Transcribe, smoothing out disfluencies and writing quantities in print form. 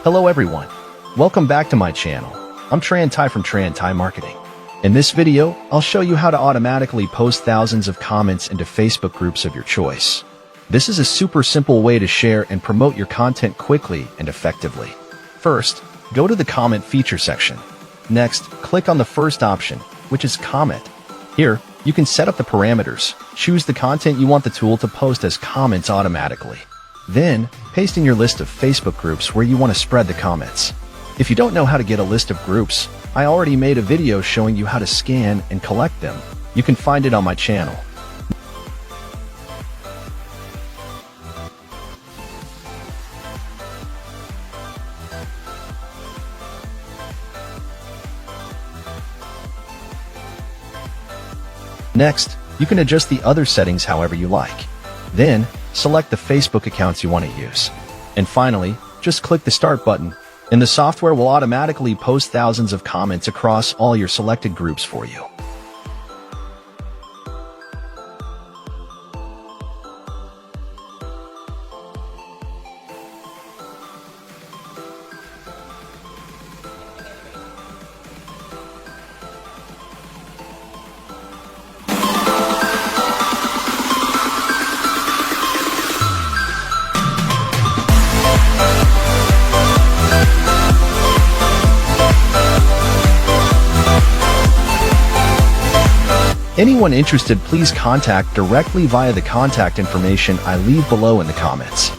Hello everyone. Welcome back to my channel. I'm Tran Tai from Tran Tai Marketing. In this video, I'll show you how to automatically post thousands of comments into Facebook groups of your choice. This is a super simple way to share and promote your content quickly and effectively. First, go to the comment feature section. Next, click on the first option, which is comment. Here, you can set up the parameters, choose the content you want the tool to post as comments automatically. Then, paste in your list of Facebook groups where you want to spread the comments. If you don't know how to get a list of groups, I already made a video showing you how to scan and collect them. You can find it on my channel. Next, you can adjust the other settings however you like. Then, select the Facebook accounts you want to use. And finally, just click the Start button, and the software will automatically post thousands of comments across all your selected groups for you. Anyone interested, please contact directly via the contact information I leave below in the comments.